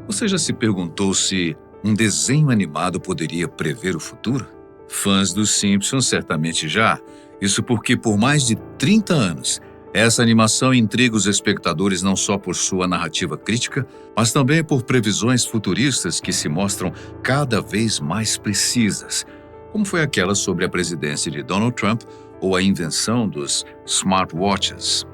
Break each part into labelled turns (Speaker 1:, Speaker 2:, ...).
Speaker 1: Você já se perguntou se um desenho animado poderia prever o futuro? Fãs dos Simpsons certamente já. Isso porque por mais de 30 anos, essa animação intriga os espectadores não só por sua narrativa crítica, mas também por previsões futuristas que se mostram cada vez mais precisas, como foi aquela sobre a presidência de Donald Trump ou a invenção dos smartwatches.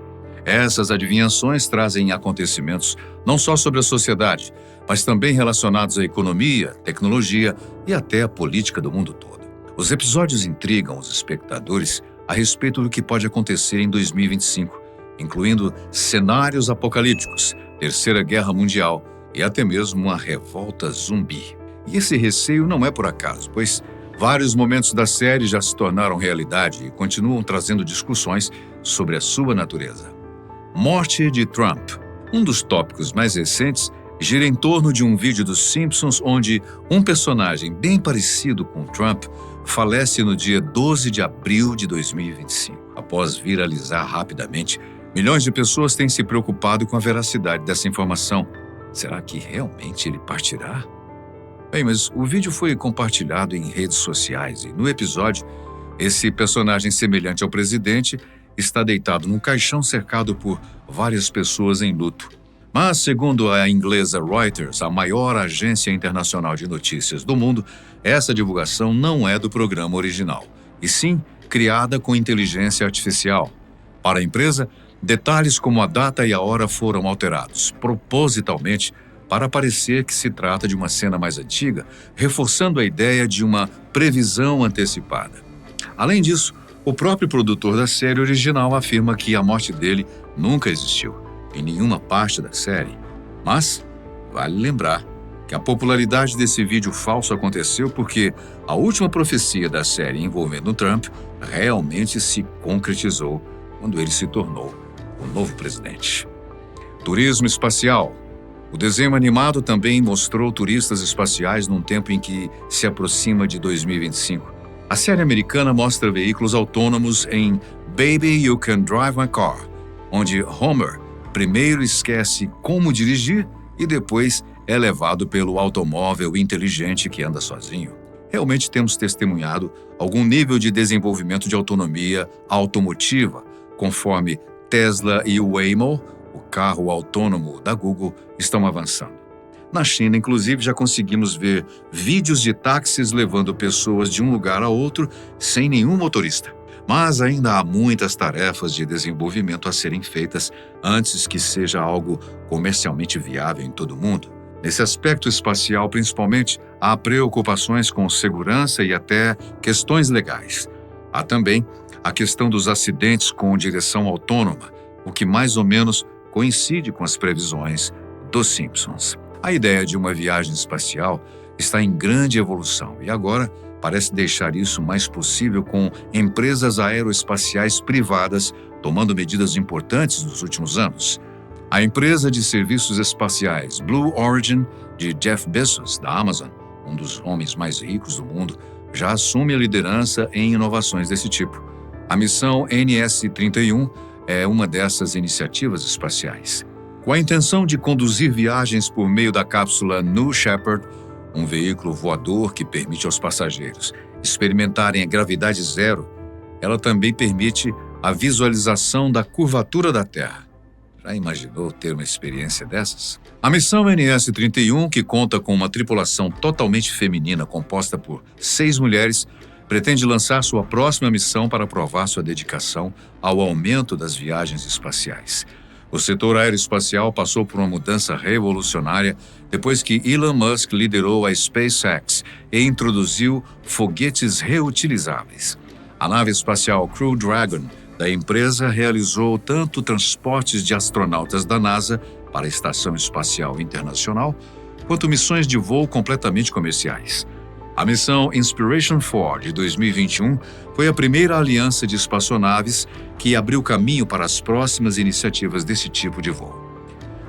Speaker 1: Essas adivinhações trazem acontecimentos não só sobre a sociedade, mas também relacionados à economia, tecnologia e até à política do mundo todo. Os episódios intrigam os espectadores a respeito do que pode acontecer em 2025, incluindo cenários apocalípticos, Terceira Guerra Mundial e até mesmo uma revolta zumbi. E esse receio não é por acaso, pois vários momentos da série já se tornaram realidade e continuam trazendo discussões sobre a sua natureza. Morte de Trump. Um dos tópicos mais recentes gira em torno de um vídeo dos Simpsons onde um personagem bem parecido com Trump falece no dia 12 de abril de 2025. Após viralizar rapidamente, milhões de pessoas têm se preocupado com a veracidade dessa informação. Será que realmente ele partirá? Bem, mas o vídeo foi compartilhado em redes sociais e, no episódio, esse personagem semelhante ao presidente está deitado num caixão cercado por várias pessoas em luto. Mas, segundo a inglesa Reuters, a maior agência internacional de notícias do mundo, essa divulgação não é do programa original, e sim criada com inteligência artificial. Para a empresa, detalhes como a data e a hora foram alterados, propositalmente, para parecer que se trata de uma cena mais antiga, reforçando a ideia de uma previsão antecipada. Além disso, o próprio produtor da série original afirma que a morte dele nunca existiu em nenhuma parte da série. Mas vale lembrar que a popularidade desse vídeo falso aconteceu porque a última profecia da série envolvendo Trump realmente se concretizou quando ele se tornou o novo presidente. Turismo espacial. O desenho animado também mostrou turistas espaciais num tempo em que se aproxima de 2025. A série americana mostra veículos autônomos em Baby You Can Drive My Car, onde Homer primeiro esquece como dirigir e depois é levado pelo automóvel inteligente que anda sozinho. Realmente temos testemunhado algum nível de desenvolvimento de autonomia automotiva, conforme Tesla e o Waymo, o carro autônomo da Google, estão avançando. Na China, inclusive, já conseguimos ver vídeos de táxis levando pessoas de um lugar a outro sem nenhum motorista. Mas ainda há muitas tarefas de desenvolvimento a serem feitas antes que seja algo comercialmente viável em todo o mundo. Nesse aspecto espacial, principalmente, há preocupações com segurança e até questões legais. Há também a questão dos acidentes com direção autônoma, o que mais ou menos coincide com as previsões dos Simpsons. A ideia de uma viagem espacial está em grande evolução e agora parece deixar isso mais possível com empresas aeroespaciais privadas tomando medidas importantes nos últimos anos. A empresa de serviços espaciais Blue Origin, de Jeff Bezos, da Amazon, um dos homens mais ricos do mundo, já assume a liderança em inovações desse tipo. A missão NS-31 é uma dessas iniciativas espaciais. Com a intenção de conduzir viagens por meio da cápsula New Shepard, um veículo voador que permite aos passageiros experimentarem a gravidade zero, ela também permite a visualização da curvatura da Terra. Já imaginou ter uma experiência dessas? A missão NS-31, que conta com uma tripulação totalmente feminina composta por 6 mulheres, pretende lançar sua próxima missão para provar sua dedicação ao aumento das viagens espaciais. O setor aeroespacial passou por uma mudança revolucionária depois que Elon Musk liderou a SpaceX e introduziu foguetes reutilizáveis. A nave espacial Crew Dragon da empresa realizou tanto transportes de astronautas da NASA para a Estação Espacial Internacional, quanto missões de voo completamente comerciais. A missão Inspiration 4 de 2021 foi a primeira aliança de espaçonaves que abriu caminho para as próximas iniciativas desse tipo de voo.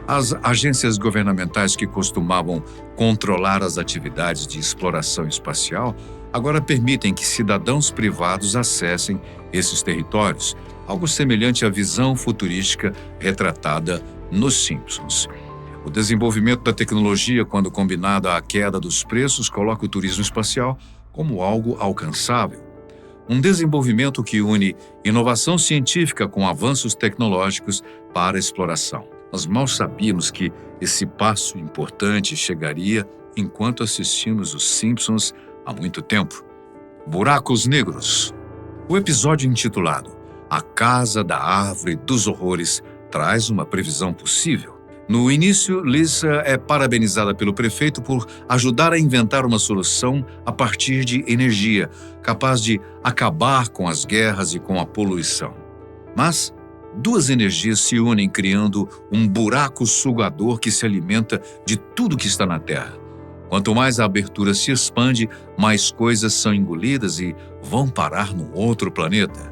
Speaker 1: As agências governamentais que costumavam controlar as atividades de exploração espacial agora permitem que cidadãos privados acessem esses territórios, algo semelhante à visão futurística retratada nos Simpsons. O desenvolvimento da tecnologia, quando combinado à queda dos preços, coloca o turismo espacial como algo alcançável. Um desenvolvimento que une inovação científica com avanços tecnológicos para a exploração. Nós mal sabíamos que esse passo importante chegaria enquanto assistimos Os Simpsons há muito tempo. Buracos Negros. O episódio intitulado A Casa da Árvore dos Horrores traz uma previsão possível. No início, Lisa é parabenizada pelo prefeito por ajudar a inventar uma solução a partir de energia, capaz de acabar com as guerras e com a poluição. Mas duas energias se unem criando um buraco sugador que se alimenta de tudo que está na Terra. Quanto mais a abertura se expande, mais coisas são engolidas e vão parar num outro planeta.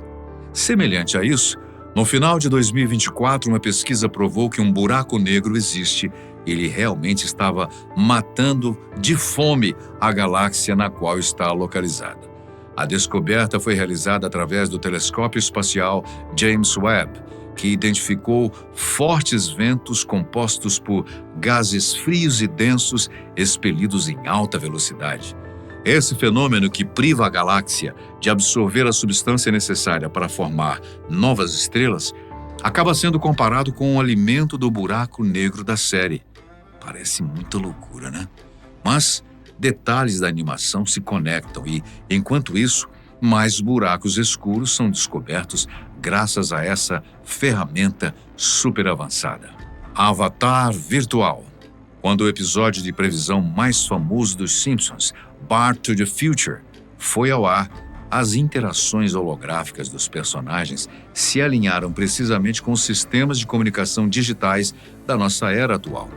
Speaker 1: Semelhante a isso, no final de 2024, uma pesquisa provou que um buraco negro existe. Ele realmente estava matando de fome a galáxia na qual está localizada. A descoberta foi realizada através do telescópio espacial James Webb, que identificou fortes ventos compostos por gases frios e densos expelidos em alta velocidade. Esse fenômeno, que priva a galáxia de absorver a substância necessária para formar novas estrelas, acaba sendo comparado com o alimento do buraco negro da série. Parece muita loucura, né? Mas detalhes da animação se conectam e, enquanto isso, mais buracos escuros são descobertos graças a essa ferramenta super avançada. Avatar virtual. Quando o episódio de previsão mais famoso dos Simpsons, Back to the Future, foi ao ar, as interações holográficas dos personagens se alinharam precisamente com os sistemas de comunicação digitais da nossa era atual.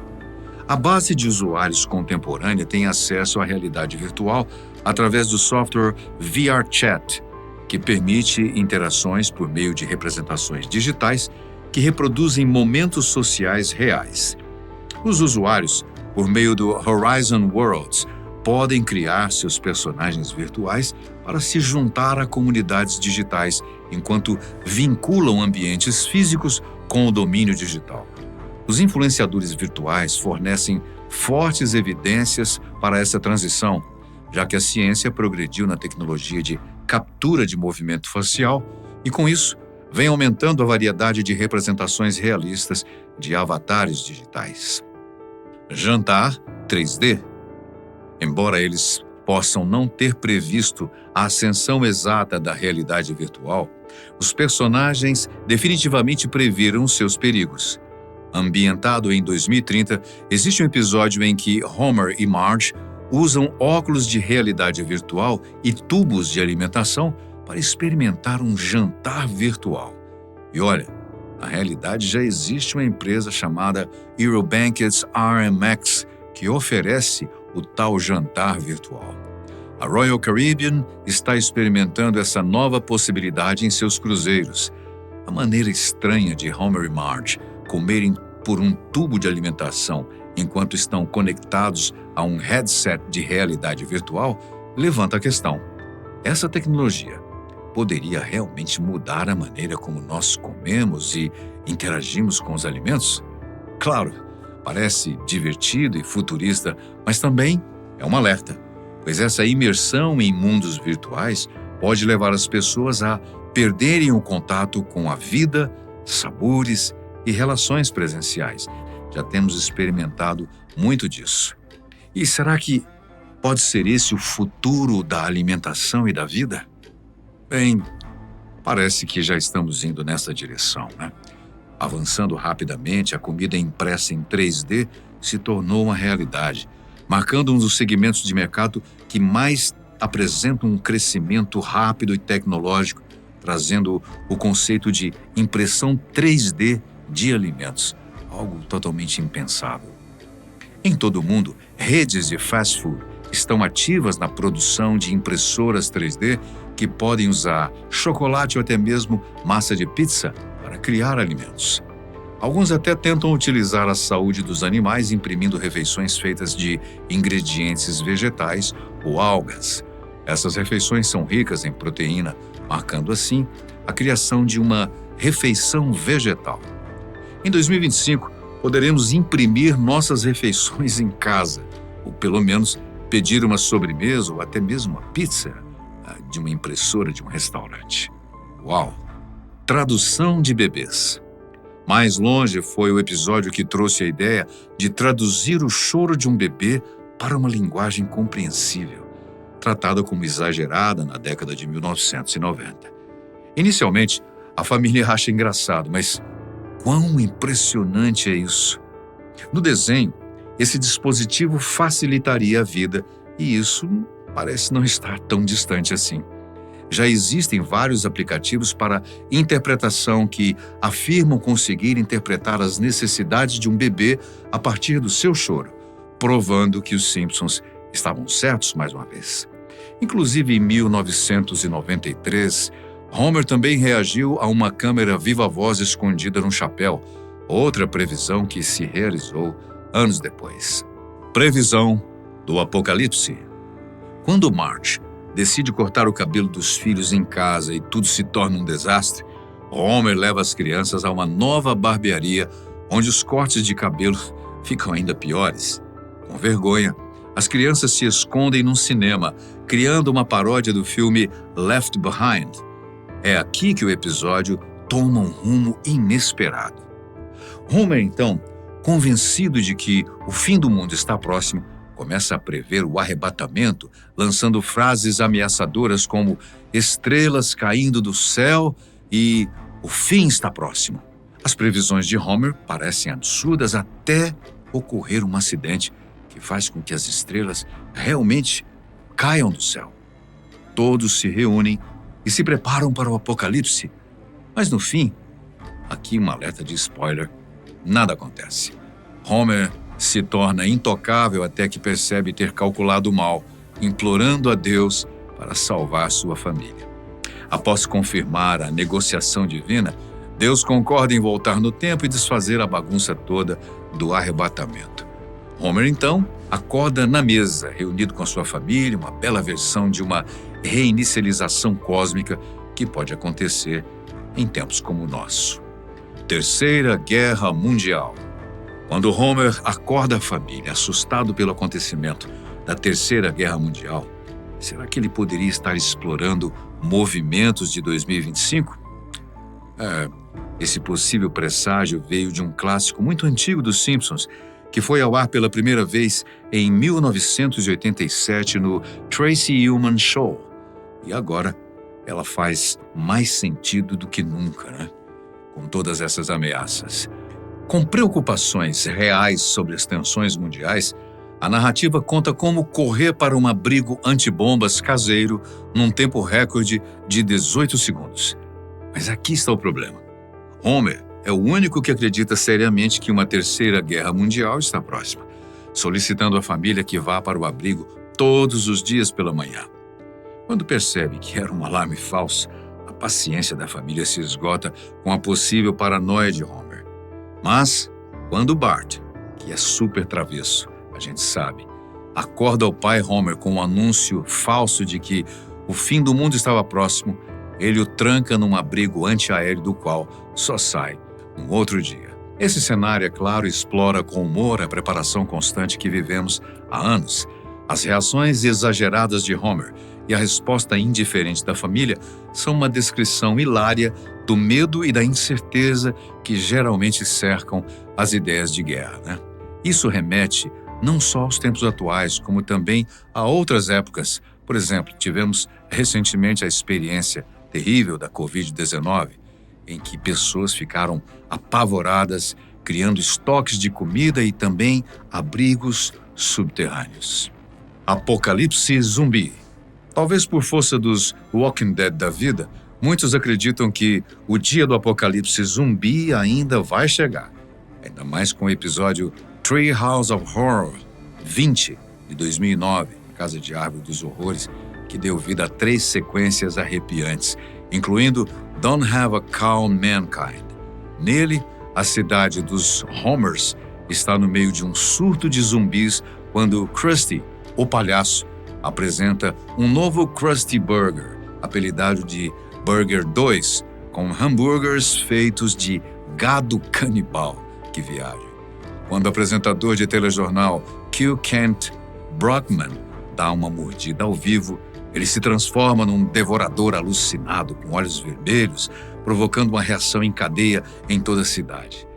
Speaker 1: A base de usuários contemporânea tem acesso à realidade virtual através do software VRChat, que permite interações por meio de representações digitais que reproduzem momentos sociais reais. Os usuários, por meio do Horizon Worlds, podem criar seus personagens virtuais para se juntar a comunidades digitais, enquanto vinculam ambientes físicos com o domínio digital. Os influenciadores virtuais fornecem fortes evidências para essa transição, já que a ciência progrediu na tecnologia de captura de movimento facial e, com isso, vem aumentando a variedade de representações realistas de avatares digitais. Jantar 3D. Embora eles possam não ter previsto a ascensão exata da realidade virtual, os personagens definitivamente previram seus perigos. Ambientado em 2030, existe um episódio em que Homer e Marge usam óculos de realidade virtual e tubos de alimentação para experimentar um jantar virtual. E olha, na realidade já existe uma empresa chamada Eurobankets RMX que oferece o tal jantar virtual. A Royal Caribbean está experimentando essa nova possibilidade em seus cruzeiros. A maneira estranha de Homer e Marge comerem por um tubo de alimentação enquanto estão conectados a um headset de realidade virtual levanta a questão: essa tecnologia poderia realmente mudar a maneira como nós comemos e interagimos com os alimentos? Claro, parece divertido e futurista, mas também é um alerta, pois essa imersão em mundos virtuais pode levar as pessoas a perderem o contato com a vida, sabores e relações presenciais. Já temos experimentado muito disso. E será que pode ser esse o futuro da alimentação e da vida? Bem, parece que já estamos indo nessa direção, né? Avançando rapidamente, a comida impressa em 3D se tornou uma realidade, marcando um dos segmentos de mercado que mais apresentam um crescimento rápido e tecnológico, trazendo o conceito de impressão 3D de alimentos, algo totalmente impensável. Em todo o mundo, redes de fast food estão ativas na produção de impressoras 3D que podem usar chocolate ou até mesmo massa de pizza para criar alimentos. Alguns até tentam utilizar a saúde dos animais imprimindo refeições feitas de ingredientes vegetais ou algas. Essas refeições são ricas em proteína, marcando assim a criação de uma refeição vegetal. Em 2025, poderemos imprimir nossas refeições em casa, ou pelo menos pedir uma sobremesa ou até mesmo uma pizza de uma impressora de um restaurante. Uau! Tradução de bebês. Mais longe foi o episódio que trouxe a ideia de traduzir o choro de um bebê para uma linguagem compreensível, tratada como exagerada na década de 1990. Inicialmente, a família acha engraçado, mas quão impressionante é isso! No desenho, esse dispositivo facilitaria a vida e isso parece não estar tão distante assim. Já existem vários aplicativos para interpretação que afirmam conseguir interpretar as necessidades de um bebê a partir do seu choro, provando que os Simpsons estavam certos mais uma vez. Inclusive, em 1993, Homer também reagiu a uma câmera viva-voz escondida num chapéu, outra previsão que se realizou anos depois. Previsão do Apocalipse. Quando Marge decide cortar o cabelo dos filhos em casa e tudo se torna um desastre, Homer leva as crianças a uma nova barbearia onde os cortes de cabelo ficam ainda piores. Com vergonha, as crianças se escondem num cinema, criando uma paródia do filme Left Behind. É aqui que o episódio toma um rumo inesperado. Homer, então, convencido de que o fim do mundo está próximo, começa a prever o arrebatamento, lançando frases ameaçadoras como estrelas caindo do céu e o fim está próximo. As previsões de Homer parecem absurdas até ocorrer um acidente que faz com que as estrelas realmente caiam do céu. Todos se reúnem e se preparam para o apocalipse, mas no fim, aqui um alerta de spoiler, nada acontece. Homer se torna intocável até que percebe ter calculado mal, implorando a Deus para salvar sua família. Após confirmar a negociação divina, Deus concorda em voltar no tempo e desfazer a bagunça toda do arrebatamento. Homer, então, acorda na mesa, reunido com a sua família, uma bela versão de uma reinicialização cósmica que pode acontecer em tempos como o nosso. Terceira Guerra Mundial. Quando Homer acorda a família, assustado pelo acontecimento da Terceira Guerra Mundial, será que ele poderia estar explorando movimentos de 2025? Esse possível presságio veio de um clássico muito antigo dos Simpsons, que foi ao ar pela primeira vez em 1987 no Tracy Ullman Show. E agora ela faz mais sentido do que nunca, né? Com todas essas ameaças. Com preocupações reais sobre as tensões mundiais, a narrativa conta como correr para um abrigo antibombas caseiro num tempo recorde de 18 segundos. Mas aqui está o problema. Homer é o único que acredita seriamente que uma terceira guerra mundial está próxima, solicitando à família que vá para o abrigo todos os dias pela manhã. Quando percebe que era um alarme falso, a paciência da família se esgota com a possível paranoia de Homer. Mas, quando Bart, que é super travesso, a gente sabe, acorda o pai Homer com um anúncio falso de que o fim do mundo estava próximo, ele o tranca num abrigo antiaéreo do qual só sai um outro dia. Esse cenário, é claro, explora com humor a preparação constante que vivemos há anos, as reações exageradas de Homer e a resposta indiferente da família são uma descrição hilária do medo e da incerteza que geralmente cercam as ideias de guerra, né? Isso remete não só aos tempos atuais, como também a outras épocas. Por exemplo, tivemos recentemente a experiência terrível da Covid-19, em que pessoas ficaram apavoradas, criando estoques de comida e também abrigos subterrâneos. Apocalipse zumbi. Talvez por força dos Walking Dead da vida, muitos acreditam que o dia do apocalipse zumbi ainda vai chegar. Ainda mais com o episódio Treehouse of Horror 20, de 2009, a Casa de Árvore dos Horrores, que deu vida a 3 sequências arrepiantes, incluindo Don't Have a Calm Mankind. Nele, a cidade dos Homers está no meio de um surto de zumbis quando Krusty, o palhaço, apresenta um novo Krusty Burger, apelidado de Burger 2, com hambúrgueres feitos de gado canibal. Que viagem! quando o apresentador de telejornal Q. Kent Brockman dá uma mordida ao vivo, ele se transforma num devorador alucinado com olhos vermelhos, provocando uma reação em cadeia em toda a cidade.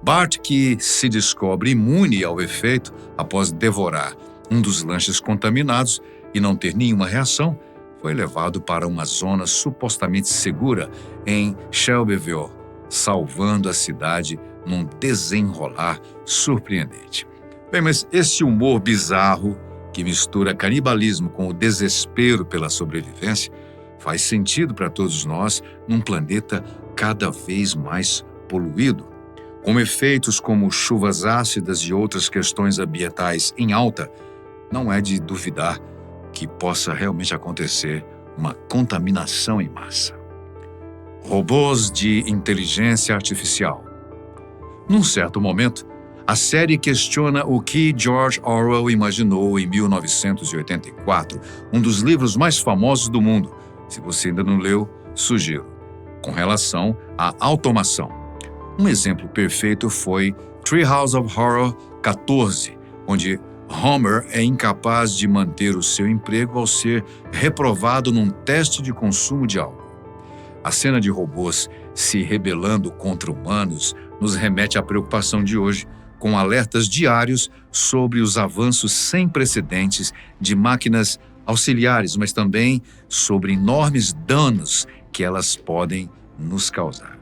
Speaker 1: Bart, que se descobre imune ao efeito após devorar um dos lanches contaminados e não ter nenhuma reação, foi levado para uma zona supostamente segura em Shelbyville, salvando a cidade num desenrolar surpreendente. Bem, mas esse humor bizarro, que mistura canibalismo com o desespero pela sobrevivência, faz sentido para todos nós num planeta cada vez mais poluído, com efeitos como chuvas ácidas e outras questões ambientais em alta. Não é de duvidar que possa realmente acontecer uma contaminação em massa. Robôs de inteligência artificial. Num certo momento, a série questiona o que George Orwell imaginou em 1984, um dos livros mais famosos do mundo. Se você ainda não leu, sugiro. Com relação à automação. Um exemplo perfeito foi Treehouse of Horror 14, onde Homer é incapaz de manter o seu emprego ao ser reprovado num teste de consumo de álcool. A cena de robôs se rebelando contra humanos nos remete à preocupação de hoje, com alertas diários sobre os avanços sem precedentes de máquinas auxiliares, mas também sobre enormes danos que elas podem nos causar.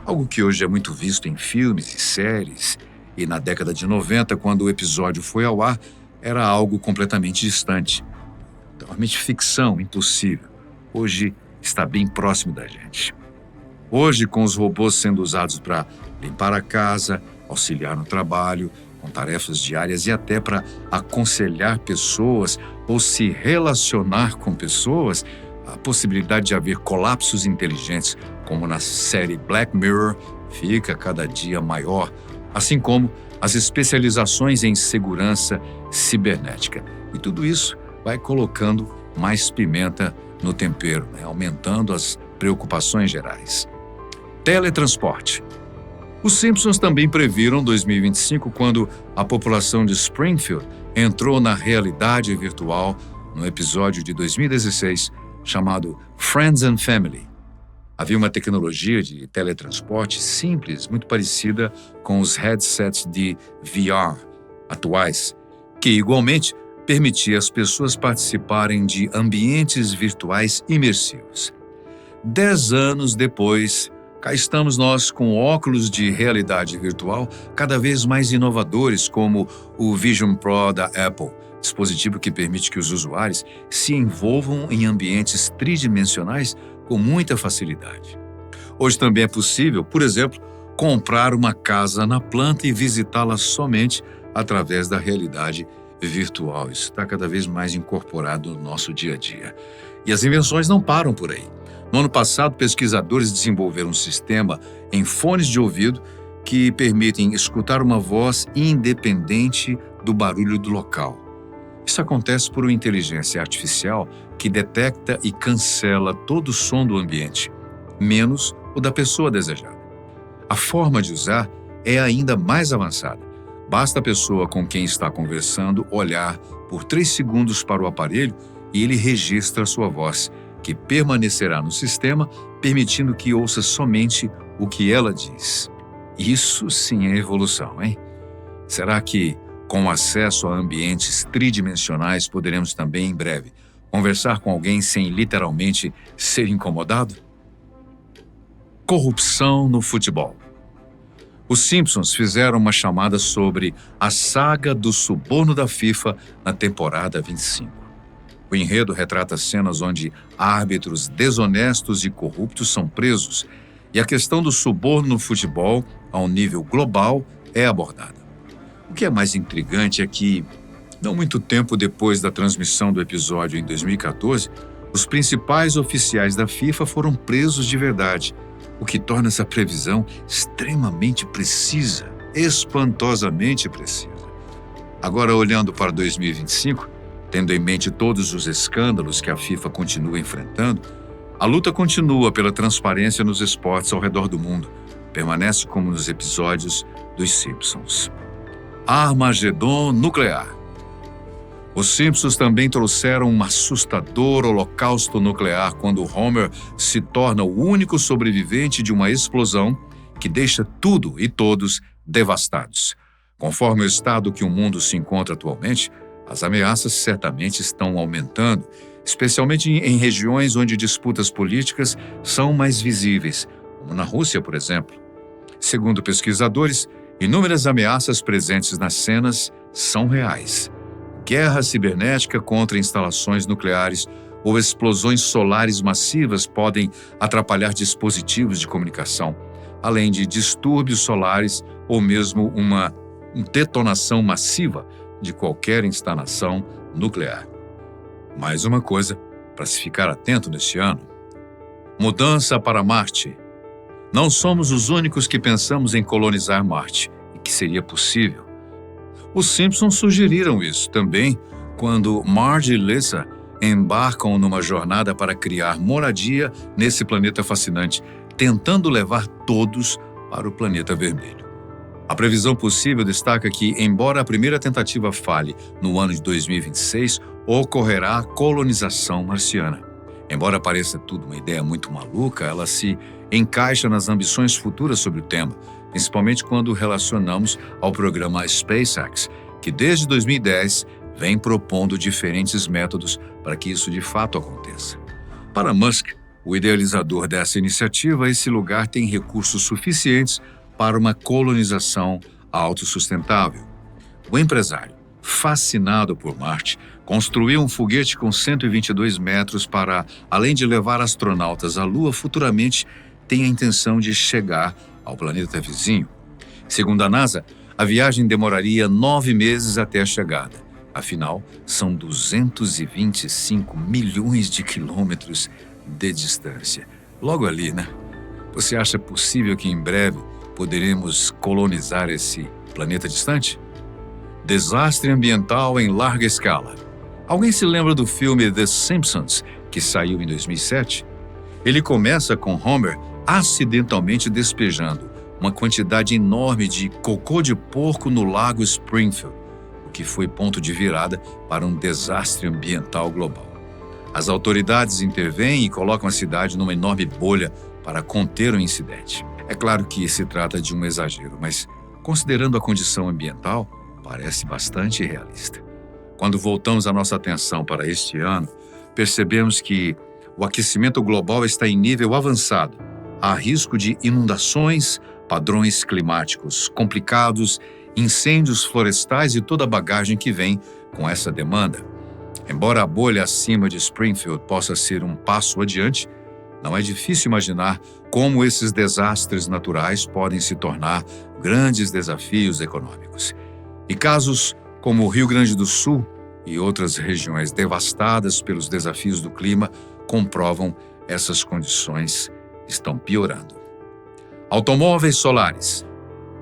Speaker 1: Algo que hoje é muito visto em filmes e séries, e na década de 90, quando o episódio foi ao ar, era algo completamente distante. Totalmente ficção, impossível. Hoje está bem próximo da gente. Hoje, com os robôs sendo usados para limpar a casa, auxiliar no trabalho, com tarefas diárias e até para aconselhar pessoas ou se relacionar com pessoas, a possibilidade de haver colapsos inteligentes, como na série Black Mirror, fica cada dia maior, assim como as especializações em segurança cibernética. E tudo isso vai colocando mais pimenta no tempero, aumentando as preocupações gerais. Teletransporte. Os Simpsons também previram 2025, quando a população de Springfield entrou na realidade virtual no episódio de 2016 chamado Friends and Family. Havia uma tecnologia de teletransporte simples, muito parecida com os headsets de VR atuais, que igualmente permitia às pessoas participarem de ambientes virtuais imersivos. 10 anos depois, cá estamos nós com óculos de realidade virtual cada vez mais inovadores, como o Vision Pro da Apple, dispositivo que permite que os usuários se envolvam em ambientes tridimensionais com muita facilidade. Hoje também é possível, por exemplo, comprar uma casa na planta e visitá-la somente através da realidade virtual. Isso está cada vez mais incorporado no nosso dia a dia. E as invenções não param por aí. No ano passado, pesquisadores desenvolveram um sistema em fones de ouvido que permitem escutar uma voz independente do barulho do local. Isso acontece por uma inteligência artificial que detecta e cancela todo o som do ambiente, menos o da pessoa desejada. A forma de usar é ainda mais avançada. Basta a pessoa com quem está conversando olhar por 3 segundos para o aparelho e ele registra sua voz, que permanecerá no sistema, permitindo que ouça somente o que ela diz. Isso sim é evolução, hein? Será que, com acesso a ambientes tridimensionais, poderemos também, em breve, conversar com alguém sem literalmente ser incomodado? Corrupção no futebol. Os Simpsons fizeram uma chamada sobre a saga do suborno da FIFA na temporada 25. O enredo retrata cenas onde árbitros desonestos e corruptos são presos, e a questão do suborno no futebol, a um nível global, é abordada. O que é mais intrigante é que, não muito tempo depois da transmissão do episódio em 2014, os principais oficiais da FIFA foram presos de verdade, o que torna essa previsão extremamente precisa, espantosamente precisa. Agora, olhando para 2025, tendo em mente todos os escândalos que a FIFA continua enfrentando, a luta continua pela transparência nos esportes ao redor do mundo, permanece como nos episódios dos Simpsons. Armagedon nuclear. Os Simpsons também trouxeram um assustador holocausto nuclear quando Homer se torna o único sobrevivente de uma explosão que deixa tudo e todos devastados. Conforme o estado que o mundo se encontra atualmente, as ameaças certamente estão aumentando, especialmente em regiões onde disputas políticas são mais visíveis, como na Rússia, por exemplo. Segundo pesquisadores, inúmeras ameaças presentes nas cenas são reais. Guerra cibernética contra instalações nucleares ou explosões solares massivas podem atrapalhar dispositivos de comunicação, além de distúrbios solares ou mesmo uma detonação massiva de qualquer instalação nuclear. Mais uma coisa para se ficar atento neste ano: mudança para Marte. Não somos os únicos que pensamos em colonizar Marte e que seria possível. Os Simpsons sugeriram isso também quando Marge e Lisa embarcam numa jornada para criar moradia nesse planeta fascinante, tentando levar todos para o planeta vermelho. A previsão possível destaca que, embora a primeira tentativa falhe no ano de 2026, ocorrerá a colonização marciana. Embora pareça tudo uma ideia muito maluca, ela se encaixa nas ambições futuras sobre o tema, principalmente quando relacionamos ao programa SpaceX, que desde 2010 vem propondo diferentes métodos para que isso de fato aconteça. Para Musk, o idealizador dessa iniciativa, esse lugar tem recursos suficientes para uma colonização autossustentável. O empresário, fascinado por Marte, construiu um foguete com 122 metros para, além de levar astronautas à Lua, futuramente tem a intenção de chegar ao planeta vizinho. Segundo a NASA, a viagem demoraria 9 meses até a chegada. Afinal, são 225 milhões de quilômetros de distância. Logo ali, né? Você acha possível que em breve poderemos colonizar esse planeta distante? Desastre ambiental em larga escala. Alguém se lembra do filme The Simpsons, que saiu em 2007? Ele começa com Homer acidentalmente despejando uma quantidade enorme de cocô de porco no lago Springfield, o que foi ponto de virada para um desastre ambiental global. As autoridades intervêm e colocam a cidade numa enorme bolha para conter o incidente. É claro que se trata de um exagero, mas, considerando a condição ambiental, parece bastante realista. Quando voltamos a nossa atenção para este ano, percebemos que o aquecimento global está em nível avançado. Há risco de inundações, padrões climáticos complicados, incêndios florestais e toda a bagagem que vem com essa demanda. Embora a bolha acima de Springfield possa ser um passo adiante, não é difícil imaginar como esses desastres naturais podem se tornar grandes desafios econômicos. E casos como o Rio Grande do Sul e outras regiões devastadas pelos desafios do clima comprovam essas condições estão piorando. Automóveis solares.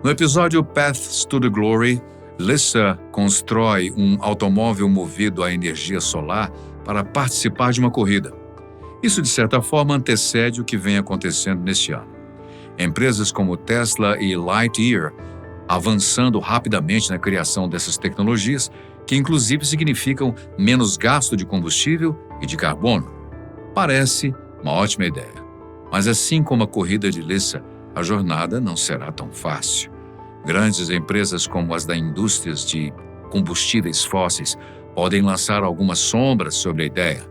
Speaker 1: No episódio Paths to the Glory, Lisa constrói um automóvel movido à energia solar para participar de uma corrida. Isso, de certa forma, antecede o que vem acontecendo neste ano. Empresas como Tesla e Lightyear avançando rapidamente na criação dessas tecnologias, que inclusive significam menos gasto de combustível e de carbono. Parece uma ótima ideia. Mas assim como a corrida de Lisa, a jornada não será tão fácil. Grandes empresas como as da indústrias de combustíveis fósseis podem lançar algumas sombras sobre a ideia.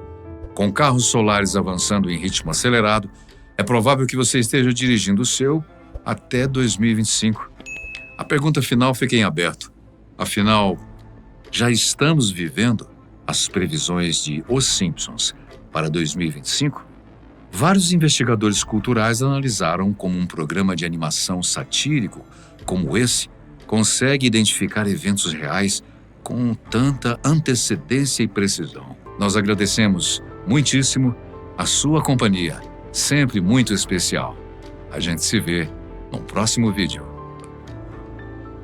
Speaker 1: Com carros solares avançando em ritmo acelerado, é provável que você esteja dirigindo o seu até 2025. A pergunta final fica em aberto. Afinal, já estamos vivendo as previsões de Os Simpsons para 2025? Vários investigadores culturais analisaram como um programa de animação satírico como esse consegue identificar eventos reais com tanta antecedência e precisão. Nós agradecemos muitíssimo a sua companhia, sempre muito especial. A gente se vê no próximo vídeo.